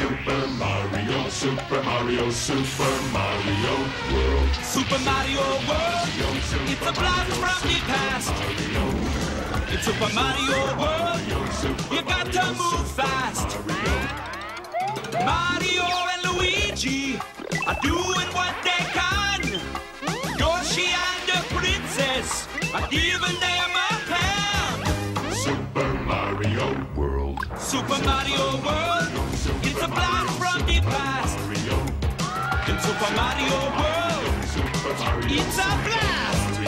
Super Mario, Super Mario, Super Mario World. Super Mario World, it's a blast from the past. In Super Mario World, you got to move fast. Mario and Luigi are doing what they can. Yoshi and the princess are giving them a hand. Super Mario World. Super Mario World, it's a blast from the past. In Super Mario World, it's a blast.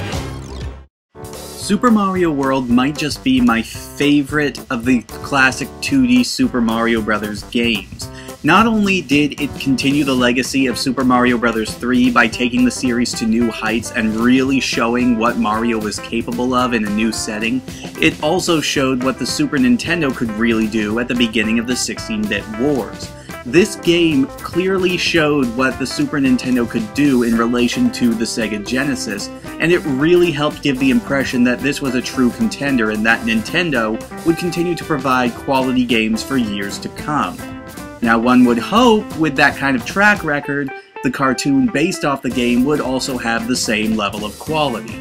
Super Mario World might just be my favorite of the classic 2D Super Mario Bros. Games. Not only did it continue the legacy of Super Mario Bros. 3 by taking the series to new heights and really showing what Mario was capable of in a new setting, it also showed what the Super Nintendo could really do at the beginning of the 16-bit wars. This game clearly showed what the Super Nintendo could do in relation to the Sega Genesis, and it really helped give the impression that this was a true contender and that Nintendo would continue to provide quality games for years to come. Now, one would hope, with that kind of track record, the cartoon based off the game would also have the same level of quality.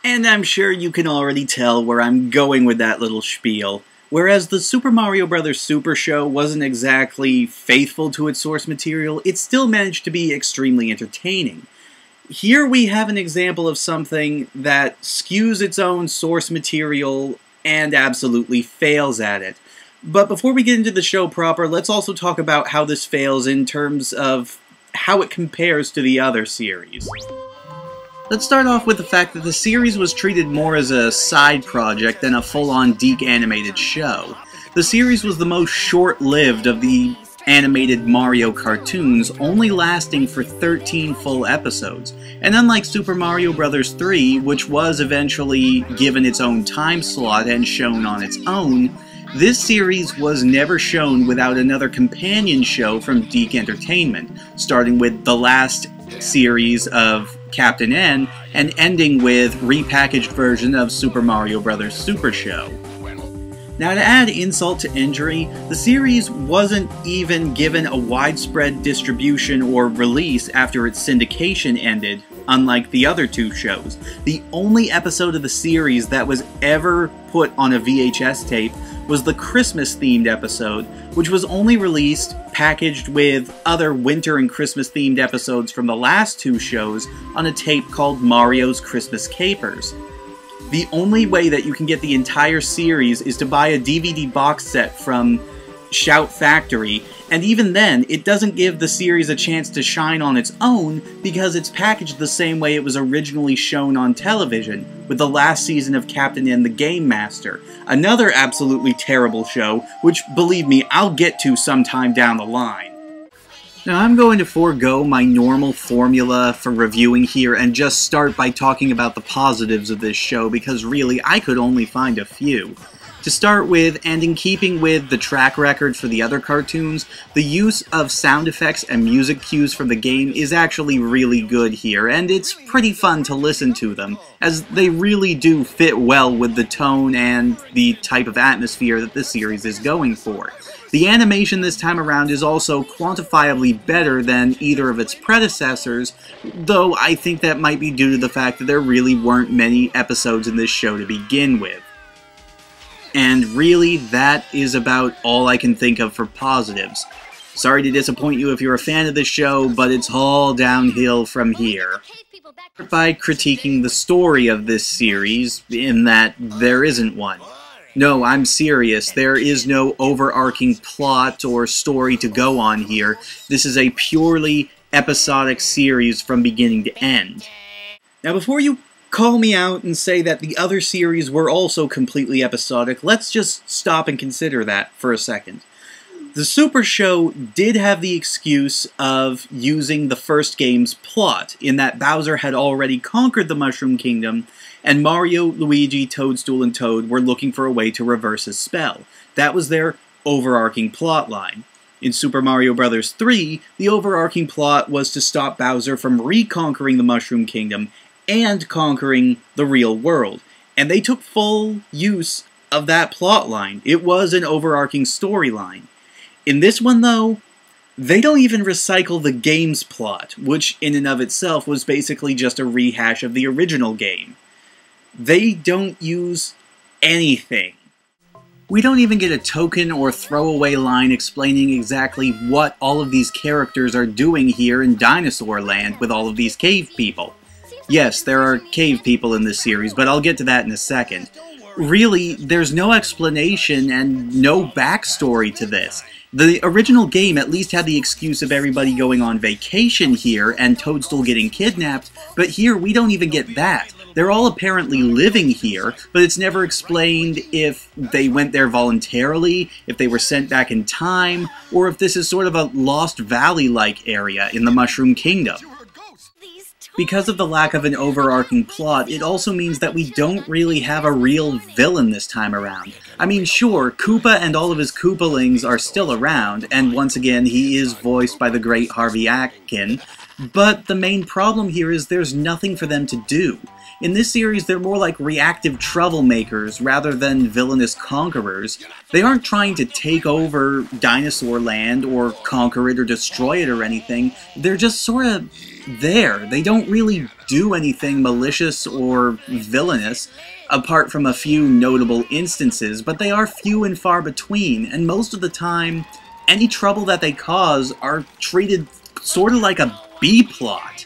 And I'm sure you can already tell where I'm going with that little spiel. Whereas the Super Mario Bros. Super Show wasn't exactly faithful to its source material, it still managed to be extremely entertaining. Here we have an example of something that skews its own source material and absolutely fails at it. But before we get into the show proper, let's also talk about how this fails in terms of how it compares to the other series. Let's start off with the fact that the series was treated more as a side project than a full-on DiC animated show. The series was the most short-lived of the animated Mario cartoons, only lasting for 13 full episodes. And unlike Super Mario Bros. 3, which was eventually given its own time slot and shown on its own, this series was never shown without another companion show from DiC Entertainment, starting with the last series of Captain N and ending with repackaged version of Super Mario Bros. Super Show. Now, to add insult to injury, the series wasn't even given a widespread distribution or release after its syndication ended, unlike the other two shows. The only episode of the series that was ever put on a VHS tape was the Christmas-themed episode, which was only released packaged with other winter and Christmas-themed episodes from the last two shows on a tape called Mario's Christmas Capers. The only way that you can get the entire series is to buy a DVD box set from Shout Factory, and even then, it doesn't give the series a chance to shine on its own because it's packaged the same way it was originally shown on television, with the last season of Captain N the Game Master, another absolutely terrible show, which, believe me, I'll get to sometime down the line. Now, I'm going to forego my normal formula for reviewing here and just start by talking about the positives of this show, because really, I could only find a few. To start with, and in keeping with the track record for the other cartoons, the use of sound effects and music cues from the game is actually really good here, and it's pretty fun to listen to them, as they really do fit well with the tone and the type of atmosphere that the series is going for. The animation this time around is also quantifiably better than either of its predecessors, though I think that might be due to the fact that there really weren't many episodes in this show to begin with. And really, that is about all I can think of for positives. Sorry to disappoint you if you're a fan of this show, but it's all downhill from here. By critiquing the story of this series, in that there isn't one. No, I'm serious, there is no overarching plot or story to go on here. This is a purely episodic series from beginning to end. Now, before you call me out and say that the other series were also completely episodic, let's just stop and consider that for a second. The Super Show did have the excuse of using the first game's plot, in that Bowser had already conquered the Mushroom Kingdom, and Mario, Luigi, Toadstool, and Toad were looking for a way to reverse his spell. That was their overarching plot line. In Super Mario Bros. 3, the overarching plot was to stop Bowser from reconquering the Mushroom Kingdom and conquering the real world. And they took full use of that plot line. It was an overarching storyline. In this one, though, they don't even recycle the game's plot, which in and of itself was basically just a rehash of the original game. They don't use anything. We don't even get a token or throwaway line explaining exactly what all of these characters are doing here in Dinosaur Land with all of these cave people. Yes, there are cave people in this series, but I'll get to that in a second. Really, there's no explanation and no backstory to this. The original game at least had the excuse of everybody going on vacation here and Toadstool getting kidnapped, but here we don't even get that. They're all apparently living here, but it's never explained if they went there voluntarily, if they were sent back in time, or if this is sort of a Lost Valley-like area in the Mushroom Kingdom. Because of the lack of an overarching plot, it also means that we don't really have a real villain this time around. I mean, sure, Koopa and all of his Koopalings are still around, and once again, he is voiced by the great Harvey Atkin, but the main problem here is there's nothing for them to do. In this series, they're more like reactive troublemakers rather than villainous conquerors. They aren't trying to take over Dinosaur Land or conquer it or destroy it or anything. They're just sort of there. They don't really do anything malicious or villainous, apart from a few notable instances, but they are few and far between, and most of the time, any trouble that they cause are treated sort of like a B-plot.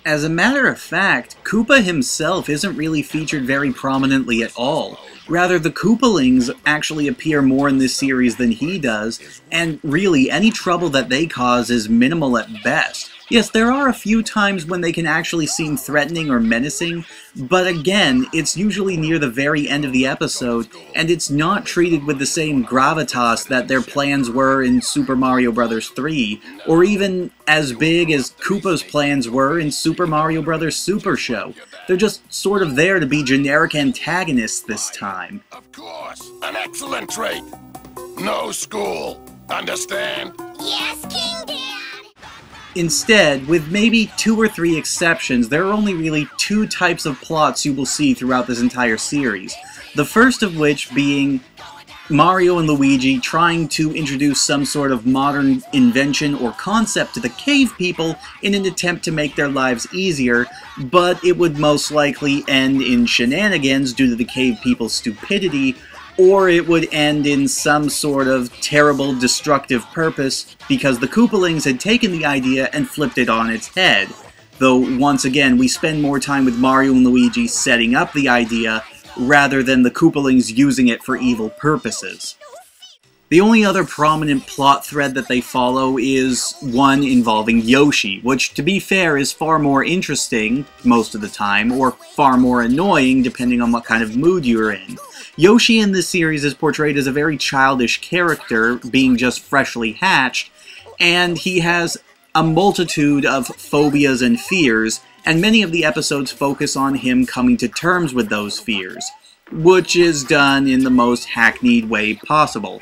As a matter of fact, Koopa himself isn't really featured very prominently at all. Rather, the Koopalings actually appear more in this series than he does, and really, any trouble that they cause is minimal at best. Yes, there are a few times when they can actually seem threatening or menacing, but again, it's usually near the very end of the episode, and it's not treated with the same gravitas that their plans were in Super Mario Bros. 3, or even as big as Koopa's plans were in Super Mario Bros. Super Show. They're just sort of there to be generic antagonists this time. Of course, an excellent trait. No school, understand? Yes, King Dad! Instead, with maybe 2 or 3 exceptions, there are only really 2 types of plots you will see throughout this entire series. The first of which being Mario and Luigi trying to introduce some sort of modern invention or concept to the cave people in an attempt to make their lives easier, but it would most likely end in shenanigans due to the cave people's stupidity, or it would end in some sort of terrible, destructive purpose because the Koopalings had taken the idea and flipped it on its head. Though, once again, we spend more time with Mario and Luigi setting up the idea rather than the Koopalings using it for evil purposes. The only other prominent plot thread that they follow is one involving Yoshi, which, to be fair, is far more interesting most of the time, or far more annoying depending on what kind of mood you're in. Yoshi in this series is portrayed as a very childish character, being just freshly hatched, and he has a multitude of phobias and fears, and many of the episodes focus on him coming to terms with those fears, which is done in the most hackneyed way possible.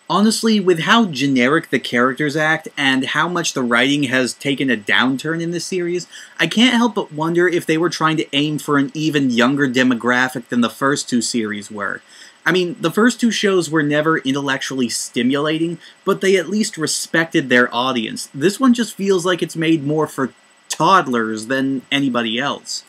Honestly, with how generic the characters act, and how much the writing has taken a downturn in this series, I can't help but wonder if they were trying to aim for an even younger demographic than the first 2 series were. I mean, the first 2 shows were never intellectually stimulating, but they at least respected their audience. This one just feels like it's made more for toddlers than anybody else.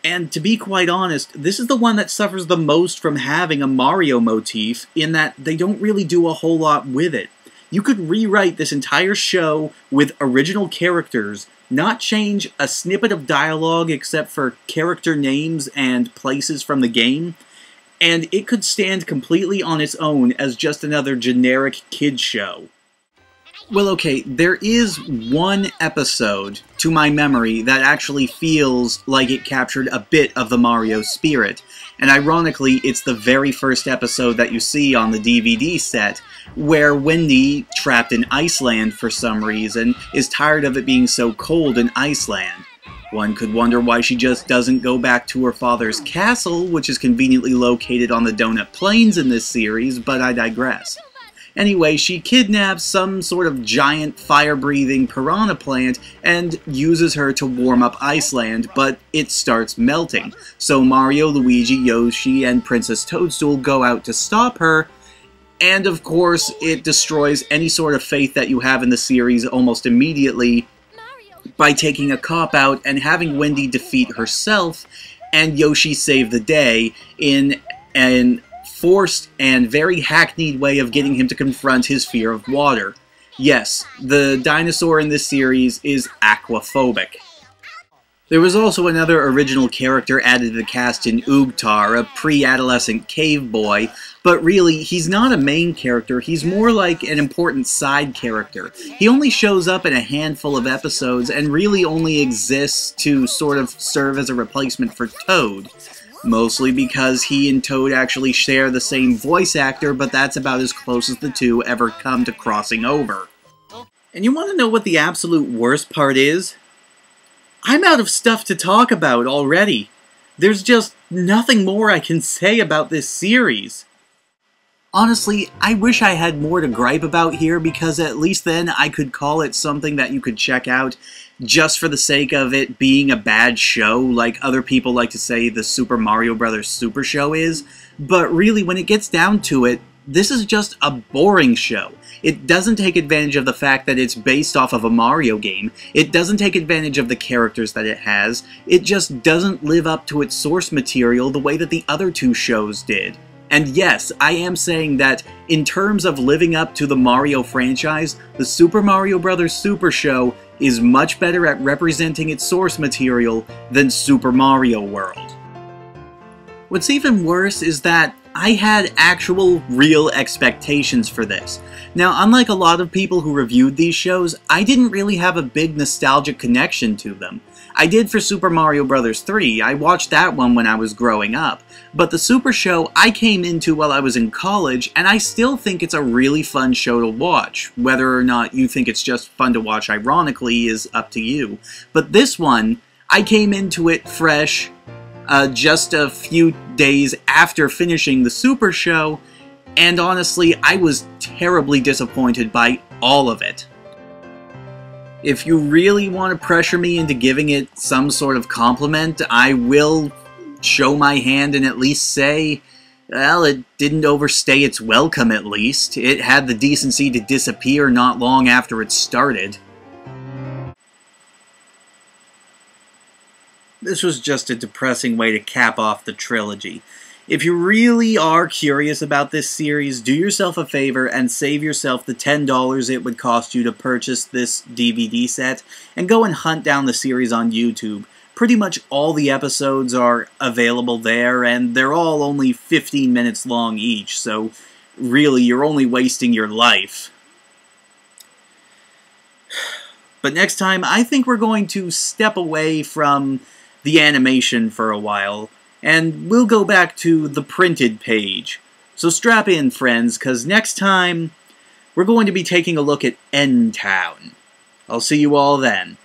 And to be quite honest, this is the one that suffers the most from having a Mario motif, in that they don't really do a whole lot with it. You could rewrite this entire show with original characters, not change a snippet of dialogue except for character names and places from the game, and it could stand completely on its own as just another generic kids show. Well, okay, there is one episode, to my memory, that actually feels like it captured a bit of the Mario spirit. And ironically, it's the very first episode that you see on the DVD set, where Wendy, trapped in Iceland for some reason, is tired of it being so cold in Iceland. One could wonder why she just doesn't go back to her father's castle, which is conveniently located on the Donut Plains in this series, but I digress. Anyway, she kidnaps some sort of giant fire-breathing piranha plant and uses her to warm up Iceland, but it starts melting. So Mario, Luigi, Yoshi, and Princess Toadstool go out to stop her, And of course, it destroys any sort of faith that you have in the series almost immediately by taking a cop-out and having Wendy defeat herself and Yoshi save the day in an forced and very hackneyed way of getting him to confront his fear of water. Yes, the dinosaur in this series is aquaphobic. There was also another original character added to the cast in Oogtar, a pre-adolescent cave boy, but really, he's not a main character, he's more like an important side character. He only shows up in a handful of episodes and really only exists to sort of serve as a replacement for Toad. Mostly because he and Toad actually share the same voice actor, but that's about as close as the two ever come to crossing over. And you want to know what the absolute worst part is? I'm out of stuff to talk about already. There's just nothing more I can say about this series. Honestly, I wish I had more to gripe about here because at least then I could call it something that you could check out just for the sake of it being a bad show like other people like to say the Super Mario Bros. Super Show is. But really, when it gets down to it, this is just a boring show. It doesn't take advantage of the fact that it's based off of a Mario game. It doesn't take advantage of the characters that it has. It just doesn't live up to its source material the way that the other two shows did. And yes, I am saying that in terms of living up to the Mario franchise, the Super Mario Bros. Super Show is much better at representing its source material than Super Mario World. What's even worse is that I had actual, real expectations for this. Now, unlike a lot of people who reviewed these shows, I didn't really have a big nostalgic connection to them. I did for Super Mario Bros. 3, I watched that one when I was growing up. But the Super Show I came into while I was in college, and I still think it's a really fun show to watch. Whether or not you think it's just fun to watch ironically is up to you. But this one, I came into it fresh, just a few days after finishing the Super Show, and honestly, I was terribly disappointed by all of it. If you really want to pressure me into giving it some sort of compliment, I will show my hand and at least say, well, it didn't overstay its welcome at least. It had the decency to disappear not long after it started. This was just a depressing way to cap off the trilogy. If you really are curious about this series, do yourself a favor and save yourself the $10 it would cost you to purchase this DVD set, and go and hunt down the series on YouTube. Pretty much all the episodes are available there, and they're all only 15 minutes long each, so really you're only wasting your life. But next time, I think we're going to step away from the animation for a while, and we'll go back to the printed page. So strap in, friends, because next time, we're going to be taking a look at N-Town. I'll see you all then.